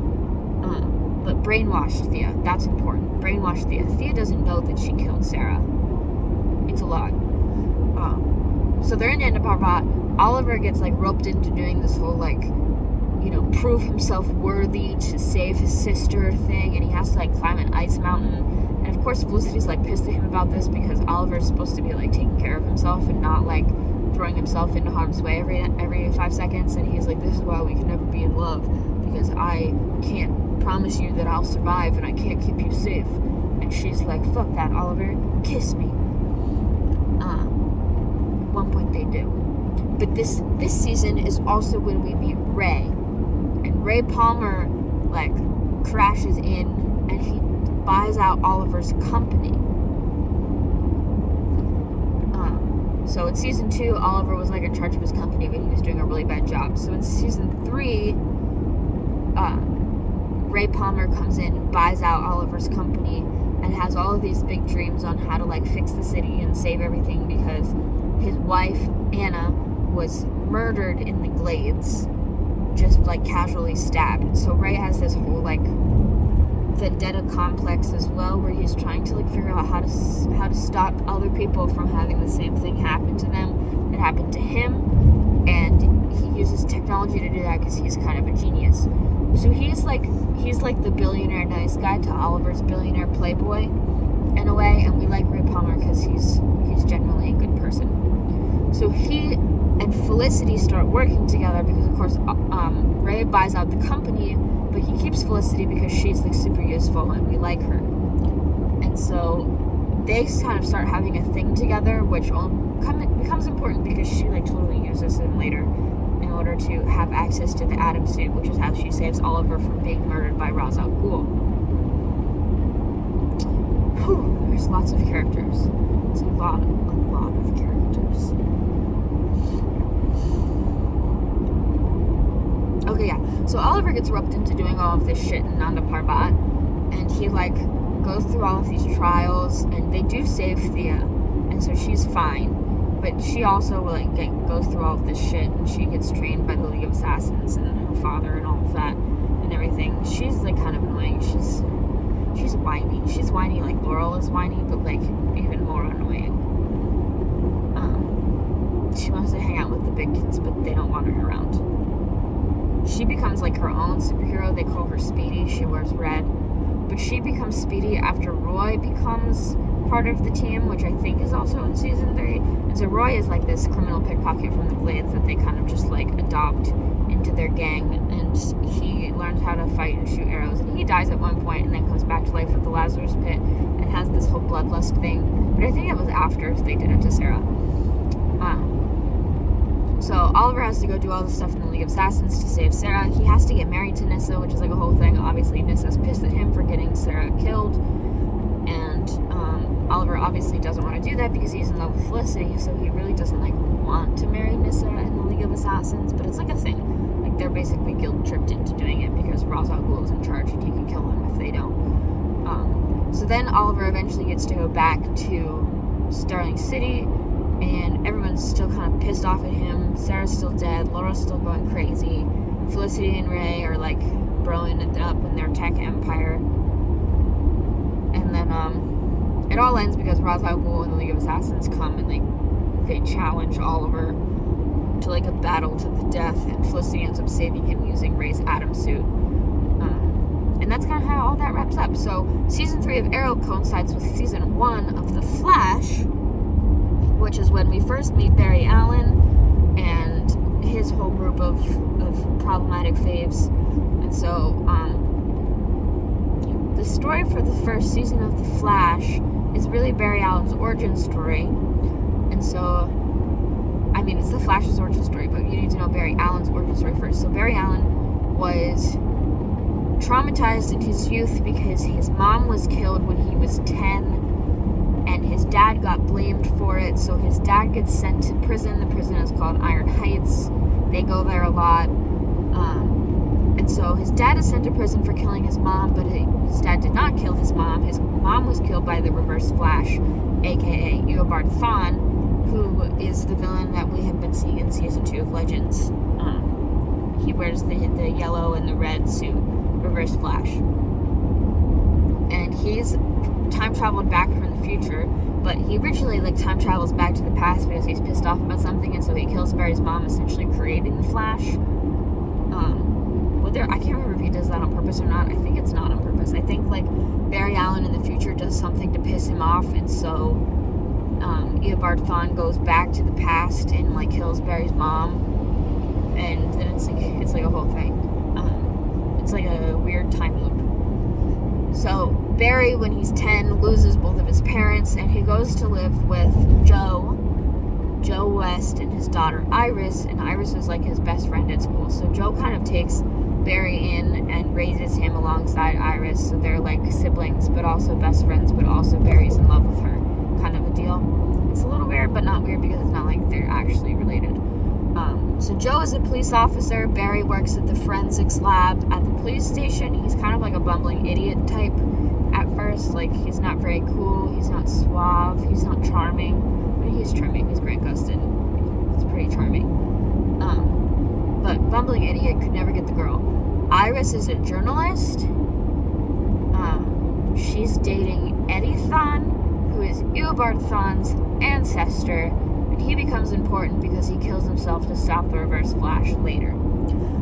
But brainwashed Thea, that's important. Brainwashed Thea. Thea doesn't know that she killed Sarah. It's a lot. So they're in Nanda Parbat. Oliver gets like roped into doing this whole like, prove himself worthy to save his sister thing, and he has to like climb an ice mountain. And of course Felicity's like pissed at him about this because Oliver's supposed to be like taking care of himself and not like throwing himself into harm's way every 5 seconds. And he's like, this is why we can never be in love, because I can't promise you that I'll survive and I can't keep you safe. And she's like, fuck that, Oliver, kiss me. One point they do. But this season is also when we meet Ray. And Ray Palmer like crashes in and he buys out Oliver's company. So in season 2, Oliver was like in charge of his company, but he was doing a really bad job. So in season 3, Ray Palmer comes in and buys out Oliver's company and has all of these big dreams on how to like fix the city and save everything because his wife, Anna, was murdered in the Glades, just like casually stabbed. And so Ray has this whole like vendetta complex as well, where he's trying to like figure out how to stop other people from having the same thing happen to them that happened to him. And he uses technology to do that because he's kind of a genius. So he's like the billionaire nice guy to Oliver's billionaire playboy in a way, and we like Ray Palmer because he's genuinely a good person. So he and Felicity start working together because, of course, Ray buys out the company, but he keeps Felicity because she's like super useful and we like her. And so they kind of start having a thing together, which becomes important because she like totally uses him later in order to have access to the Atom suit, which is how she saves Oliver from being murdered by Ra's al Ghul. Whew, there's lots of characters. It's a lot of characters. Okay, yeah. So Oliver gets roped into doing all of this shit in Nanda Parbat, and he like goes through all of these trials, and they do save Thea, and so she's fine. But she also like goes through all of this shit, and she gets trained by the League of Assassins and her father and all of that and everything. She's like kind of annoying. She's whiny. She's whiny like Laurel is whiny, but like even more annoying. She wants to hang out with the big kids, but they don't want her around. She becomes like her own superhero. They call her Speedy. She wears red. But she becomes Speedy after Roy becomes part of the team, which I think is also in season 3. And so Roy is like this criminal pickpocket from the Glades that they kind of just like adopt into their gang, and he learns how to fight and shoot arrows, and he dies at one point and then comes back to life with the Lazarus Pit and has this whole bloodlust thing. But I think it was after they did it to Sarah. So Oliver has to go do all this stuff in the League of Assassins to save Sarah. He has to get married to Nyssa, which is like a whole thing. Obviously, Nyssa's pissed at him for getting Sarah killed. And Oliver obviously doesn't want to do that because he's in love with Felicity, so he really doesn't like want to marry Nyssa in the League of Assassins, but it's like a thing. Like they're basically guilt-tripped into doing it because Ra's al Ghul is in charge and he can kill them if they don't. So then Oliver eventually gets to go back to Starling City, and everyone's still kind of pissed off at him. Sarah's still dead. Laura's still going crazy. Felicity and Ray are like broing it up in their tech empire. And then it all ends because Ra's al Ghul and the League of Assassins come and they challenge Oliver to like a battle to the death, and Felicity ends up saving him using Ray's Atom suit. And that's kind of how all that wraps up. So season 3 of Arrow coincides with season 1 of The Flash, which is when we first meet Barry Allen and his whole group of problematic faves. And so the story for the first season of The Flash is really Barry Allen's origin story. And so, I mean, it's The Flash's origin story, but you need to know Barry Allen's origin story first. So Barry Allen was traumatized in his youth because his mom was killed when he was 10, and his dad got blamed for it. So his dad gets sent to prison. The prison is called Iron Heights. They go there a lot. And so his dad is sent to prison for killing his mom, but his dad did not kill his mom. His mom was killed by the Reverse Flash, aka Eobard Thawne, who is the villain that we have been seeing in season 2 of Legends. He wears the yellow and the red suit, Reverse Flash. And he's time traveled back from the future, but he originally time travels back to the past because he's pissed off about something, and so he kills Barry's mom, essentially creating the Flash. I can't remember if he does that on purpose or not. I think it's not on purpose. I think Barry Allen in the future does something to piss him off, and so Eobard Thawne goes back to the past and kills Barry's mom, and then it's like a whole thing. It's like a weird time loop. So Barry, when he's 10, loses both of his parents, and he goes to live with Joe West, and his daughter Iris, and Iris is his best friend at school. So Joe kind of takes Barry in and raises him alongside Iris, so they're siblings, but also best friends, but also Barry's in love with her, kind of a deal. It's a little weird, but not weird because it's not they're actually related. So Joe is a police officer. Barry works at the forensics lab at the police station. He's kind of a bumbling idiot type at first. He's not very cool, he's not suave, he's not charming. I mean, he's charming, he's Grant Gustin. It's pretty charming. But bumbling idiot could never get the girl. Iris is a journalist. She's dating Eddie Thawne, who is Eobard Thawne's ancestor, and he becomes important because he kills himself to stop the Reverse Flash later.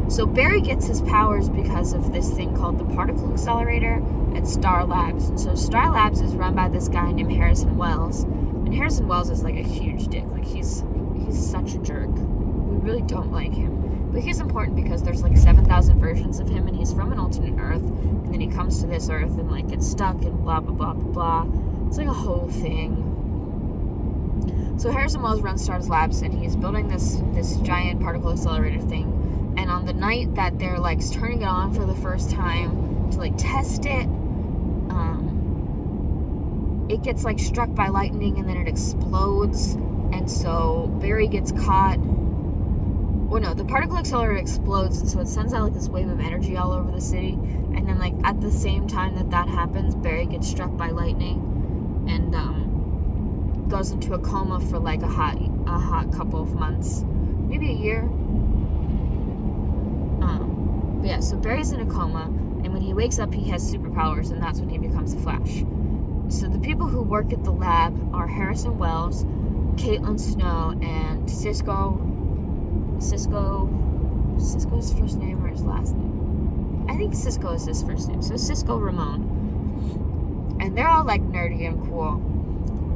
So Barry gets his powers because of this thing called the particle accelerator at Star Labs. And so Star Labs is run by this guy named Harrison Wells, and Harrison Wells is a huge dick. He's such a jerk. We really don't like him. But he's important because there's 7,000 versions of him, and he's from an alternate Earth, and then he comes to this Earth and gets stuck and blah blah blah blah blah. It's a whole thing. So Harrison Wells runs Star Labs, and he's building this giant particle accelerator thing. And on the night that they're turning it on for the first time to test it, it gets struck by lightning, and then it explodes, and so Barry gets caught. Well, no, the particle accelerator explodes, and so it sends out this wave of energy all over the city. And then at the same time that happens, Barry gets struck by lightning and goes into a coma for a hot couple of months, maybe a year. But yeah, so Barry's in a coma, and when he wakes up, he has superpowers, and that's when he becomes the Flash. So the people who work at the lab are Harrison Wells, Caitlin Snow, and Cisco's first name or his last name? I think Cisco is his first name. So Cisco Ramon. And they're all nerdy and cool.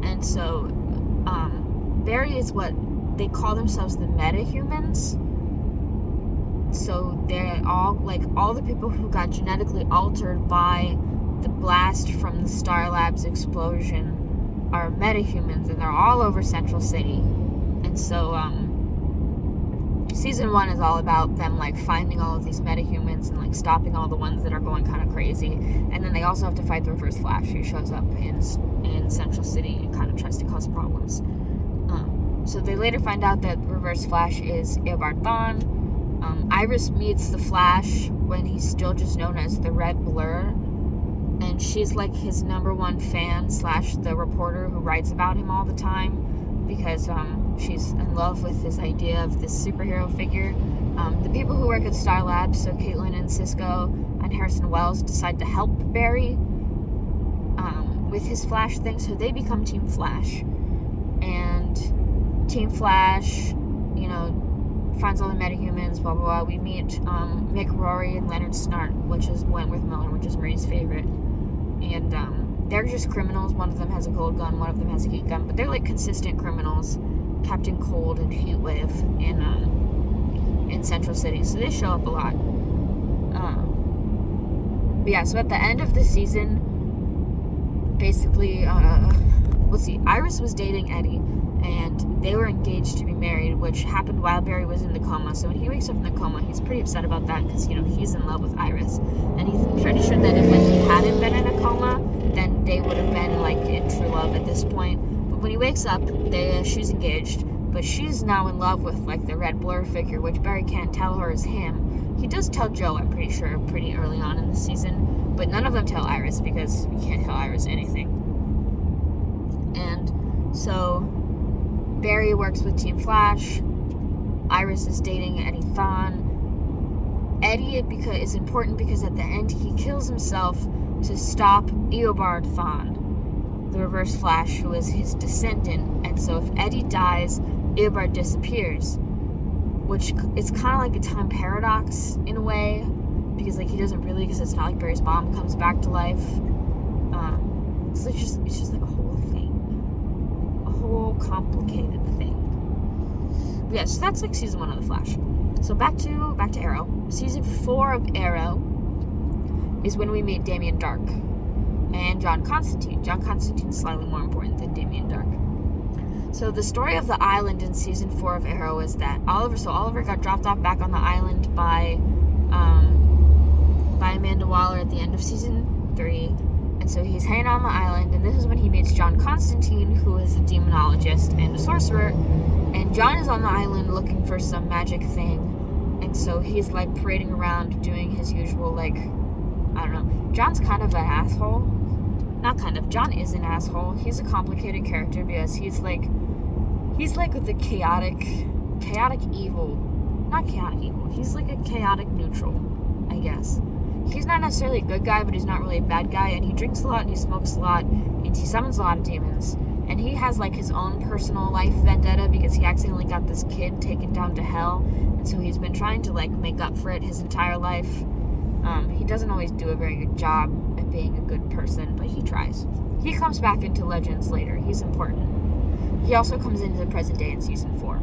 And so Barry is what they call themselves, the meta-humans. So they're all all the people who got genetically altered by the blast from the Star Labs explosion are meta-humans, and they're all over Central City. And so season 1 is all about them finding all of these metahumans and stopping all the ones that are going kind of crazy. And then they also have to fight the Reverse Flash, who shows up in Central City and kind of tries to cause problems. So they later find out that Reverse Flash is Eobard Thawne. Iris meets the Flash when he's still just known as the Red Blur, and she's his #1 fan / the reporter who writes about him all the time, because she's in love with this idea of this superhero figure. The people who work at Star Labs, so Caitlin and Cisco and Harrison Wells, decide to help Barry with his Flash thing, so they become Team Flash. And Team Flash, finds all the metahumans, blah, blah, blah. We meet Mick Rory and Leonard Snart, which is Wentworth Miller, which is Marie's favorite. And they're just criminals. One of them has a gold gun, one of them has a heat gun, but they're like consistent criminals. Captain Cold and Heatwave in Central City, so they show up a lot. But yeah, so at the end of the season, basically, let's see, Iris was dating Eddie, and they were engaged to be married, which happened while Barry was in the coma. So when he wakes up in the coma, he's pretty upset about that because, you know, he's in love with Iris. And he's pretty sure that if he hadn't been in a coma, then they would have been, like, in true love at this point. But when he wakes up, she's engaged, but she's now in love with, like, the red blur figure, which Barry can't tell her is him. He does tell Joe, I'm pretty sure, pretty early on in the season, but none of them tell Iris because you can't tell Iris anything. And so Barry works with Team Flash. Iris is dating Eddie Thawne. Eddie is important because at the end he kills himself to stop Eobard Thawne, the Reverse Flash, who is his descendant. And so if Eddie dies, Eobard disappears, which it's kind of like a time paradox in a way, because like he doesn't really, because it's not like Barry's mom comes back to life. It's just like a whole thing, a whole complicated thing. But yeah, so that's like season 1 of The Flash. So back to Arrow. Season 4 of Arrow is when we meet Damien Dark and John Constantine. John Constantine is slightly more important than Damien Dark. So the story of the island in season 4 of Arrow is that Oliver got dropped off back on the island by Amanda Waller at the end of season 3, and so he's hanging out on the island, and this is when he meets John Constantine, who is a demonologist and a sorcerer, and John is on the island looking for some magic thing, and so he's like parading around doing his usual, like, I don't know, John's kind of an asshole. Not kind of, John is an asshole. He's a complicated character because he's like the chaotic evil. Not chaotic evil. He's like a chaotic neutral, I guess. He's not necessarily a good guy, but he's not really a bad guy, and he drinks a lot, and he smokes a lot, and he summons a lot of demons. And he has like his own personal life vendetta because he accidentally got this kid taken down to hell, and so he's been trying to like make up for it his entire life. He doesn't always do a very good job at being a good person, but he tries. He comes back into Legends later. He's important. He also comes into the present day in season 4.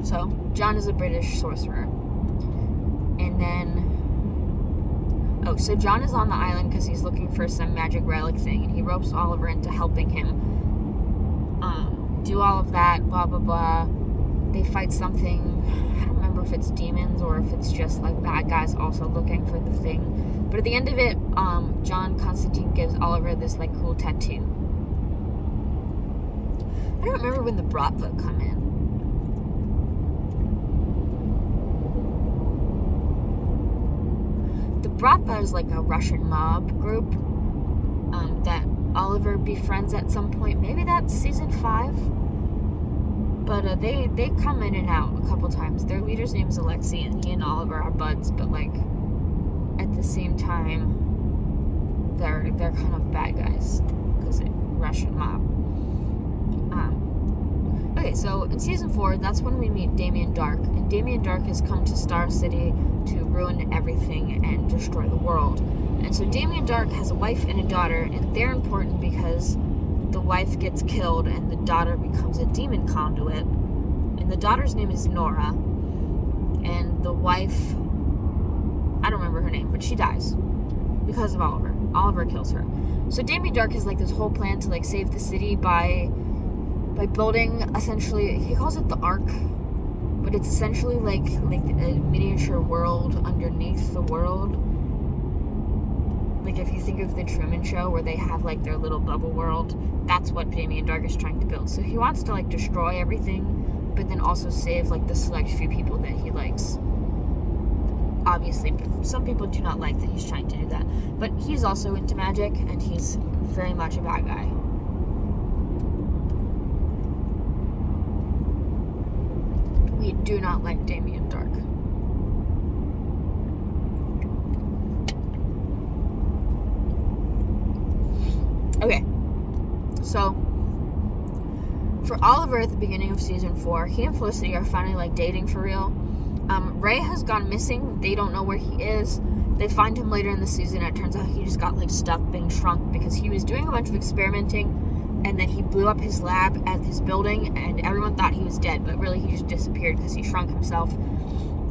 So John is a British sorcerer. And then, so John is on the island because he's looking for some magic relic thing, and he ropes Oliver into helping him do all of that, blah, blah, blah. They fight something, I don't remember if it's demons or if it's just like bad guys also looking for the thing. But at the end of it, John Constantine gives Oliver this like cool tattoo. I don't remember when the Bratva come in. The Bratva is like a Russian mob group that Oliver befriends at some point. Maybe that's season 5. But they come in and out a couple times. Their leader's name is Alexei, and he and Oliver are buds, but like at the same time, they're kind of bad guys because Russian mob. Okay, so in season 4, that's when we meet Damien Dark, and Damien Dark has come to Star City to ruin everything and destroy the world. And so Damien Dark has a wife and a daughter, and they're important because the wife gets killed and the daughter becomes a demon conduit. And the daughter's name is Nora, and the wife, I don't remember her name, but she dies because of Oliver. Oliver kills her. So Damien Dark has like this whole plan to like save the city by building, essentially, he calls it the Ark, but it's essentially like a miniature world underneath the world. Like if you think of the Truman Show where they have like their little bubble world, that's what Damien Dark is trying to build. So he wants to like destroy everything, but then also save like the select few people that he likes. Obviously, some people do not like that he's trying to do that, but he's also into magic, and he's very much a bad guy. We do not like Damien Dark. Okay, so for Oliver at the beginning of season 4, he and Felicity are finally like dating for real. Ray has gone missing. They don't know where he is. They find him later in the season. It turns out he just got like stuck being shrunk because he was doing a bunch of experimenting, and then he blew up his lab at his building, and everyone thought he was dead, but really he just disappeared because he shrunk himself.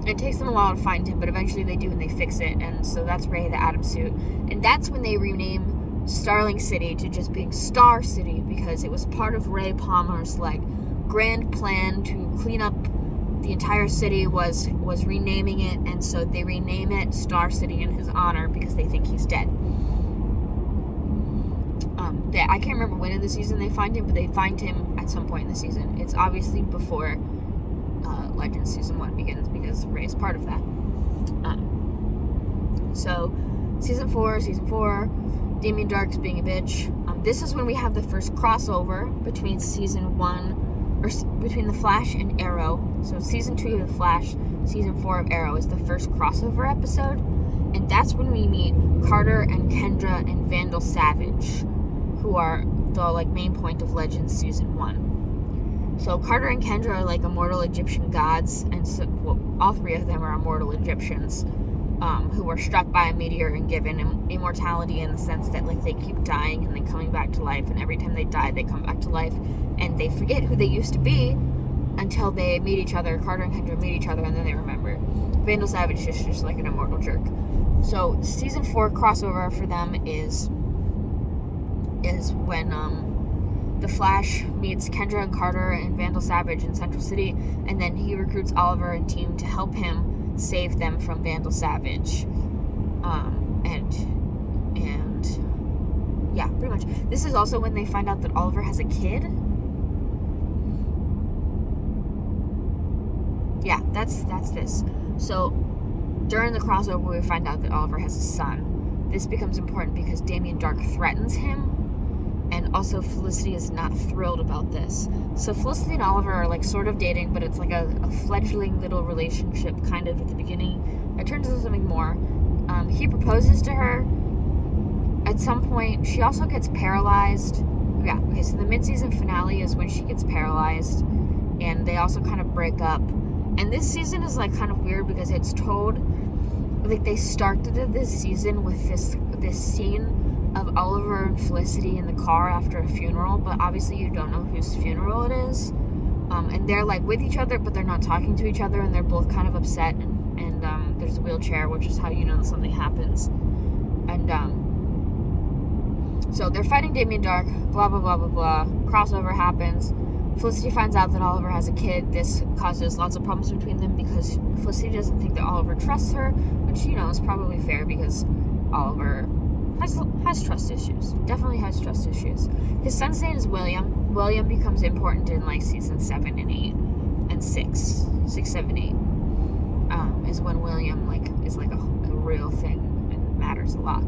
It takes them a while to find him, but eventually they do, and they fix it, and so that's Ray the Atom Suit. And that's when they rename Starling City to just being Star City, because it was part of Ray Palmer's like grand plan to clean up the entire city, was renaming it, and so they rename it Star City in his honor because they think he's dead. I can't remember when in the season they find him, but they find him at some point in the season. It's obviously before Legends Season 1 begins, because Ray is part of that. So, Season 4, Damien Darhk's being a bitch. This is when we have the first crossover between Season 1, or between The Flash and Arrow. So, Season 2 of The Flash, Season 4 of Arrow is the first crossover episode. And that's when we meet Carter and Kendra and Vandal Savage, who are the like main point of Legends Season 1. So Carter and Kendra are like immortal Egyptian gods, and so, well, all three of them are immortal Egyptians who were struck by a meteor and given immortality in the sense that like they keep dying and then coming back to life, and every time they die they come back to life, and they forget who they used to be until they meet each other. Carter and Kendra meet each other, and then they remember. Vandal Savage is just like an immortal jerk. So Season 4 crossover for them is when the Flash meets Kendra and Carter and Vandal Savage in Central City, and then he recruits Oliver and team to help him save them from Vandal Savage. And yeah, pretty much. This is also when they find out that Oliver has a kid. Yeah, that's this. So during the crossover, we find out that Oliver has a son. This becomes important because Damien Darhk threatens him, and also Felicity is not thrilled about this. So Felicity and Oliver are like sort of dating, but it's like a fledgling little relationship kind of at the beginning. It turns into something more. He proposes to her at some point. She also gets paralyzed. Yeah, okay, so the mid-season finale is when she gets paralyzed, and they also kind of break up. And this season is like kind of weird because it's told, like they started this season with this scene of Oliver and Felicity in the car after a funeral, but obviously you don't know whose funeral it is. And they're like with each other, but they're not talking to each other, and they're both kind of upset, and there's a wheelchair, which is how you know that something happens. And so they're fighting Damien Darhk, blah blah blah blah blah. Crossover happens. Felicity finds out that Oliver has a kid. This causes lots of problems between them because Felicity doesn't think that Oliver trusts her, which, you know, is probably fair because Oliver has trust issues. Definitely has trust issues. His son's name is William. William becomes important in like season 7 and 8 and 6, 7, 8. Is when William like is like a real thing and matters a lot.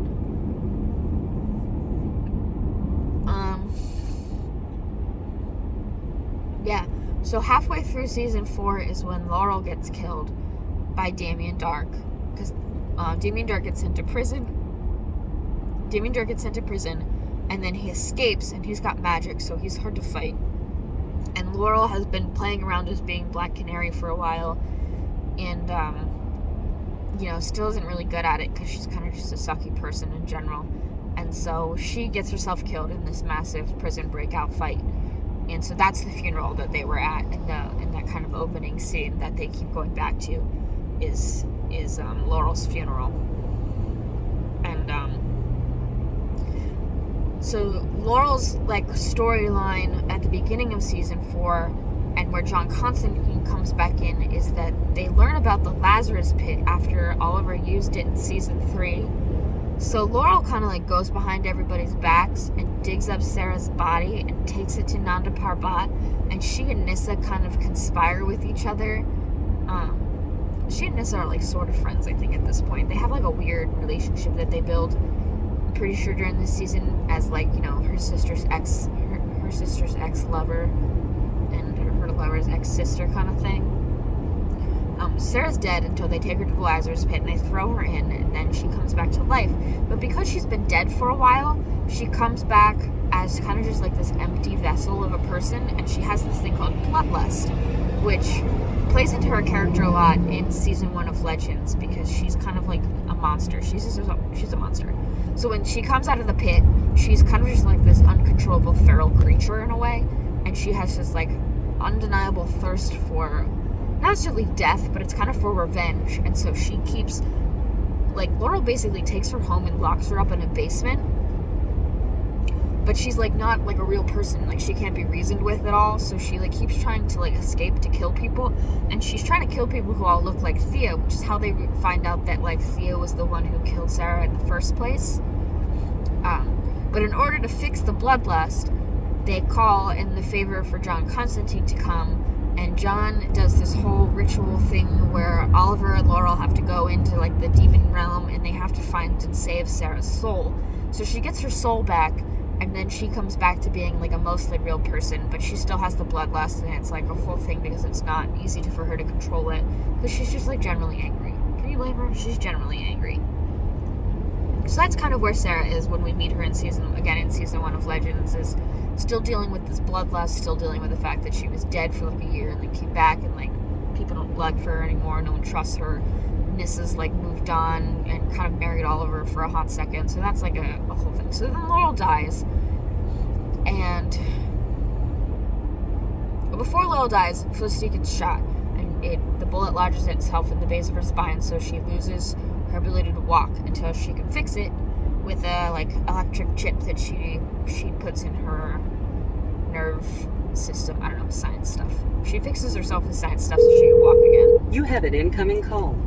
Yeah, so halfway through season 4 is when Laurel gets killed by Damien Darhk, because Damien Darhk gets sent to prison. And then he escapes, and he's got magic, so he's hard to fight. And Laurel has been playing around as being Black Canary for a while, and still isn't really good at it because she's kind of just a sucky person in general. And so she gets herself killed in this massive prison breakout fight. And so that's the funeral that they were at, in that kind of opening scene that they keep going back to is Laurel's funeral. And so Laurel's like storyline at the beginning of season 4, and where John Constantine comes back in, is that they learn about the Lazarus Pit after Oliver used it in season 3. So Laurel kind of like goes behind everybody's backs and digs up Sarah's body and takes it to Nanda Parbat, and she and Nyssa kind of conspire with each other. She and Nyssa are like sort of friends, I think, at this point. They have like a weird relationship that they build, I'm pretty sure, during this season, as like, her sister's ex-lover and her lover's ex-sister kind of thing. Sarah's dead until they take her to the Lazarus Pit and they throw her in, and then she comes back to life. But because she's been dead for a while, she comes back as kind of just like this empty vessel of a person, and she has this thing called bloodlust, which plays into her character a lot in season 1 of Legends, because she's kind of like a monster. She's a monster. So when she comes out of the pit, she's kind of just like this uncontrollable feral creature in a way, and she has this like undeniable thirst for, not necessarily death, but it's kind of for revenge. And so she keeps, like, Laurel basically takes her home and locks her up in a basement, but she's like not like a real person, like she can't be reasoned with at all. So she like keeps trying to like escape to kill people, and she's trying to kill people who all look like Thea, which is how they find out that like Thea was the one who killed Sarah in the first place. But in order to fix the bloodlust, they call in the favor for John Constantine to come, and John does this whole ritual thing where Oliver and Laurel have to go into like the demon realm, and they have to find and save Sarah's soul. So she gets her soul back, and then she comes back to being like a mostly real person, but she still has the bloodlust, and it's like a whole thing because it's not easy for her to control it, because she's just like generally angry. Can you blame her? She's generally angry. So that's kind of where Sarah is when we meet her in season 1 of Legends, is still dealing with this bloodlust, still dealing with the fact that she was dead for like a year and then came back, and like people don't look for her anymore, no one trusts her. Nissa's like moved on and kind of married Oliver for a hot second, so that's like a whole thing. So then Laurel dies, and before Laurel dies, Felicity gets shot, and the bullet lodges itself in the base of her spine, so she loses her ability to walk until she can fix it with a like electric chip that she puts in her nerve system. I don't know, science stuff. She fixes herself with science stuff so she can walk again. You have an incoming call.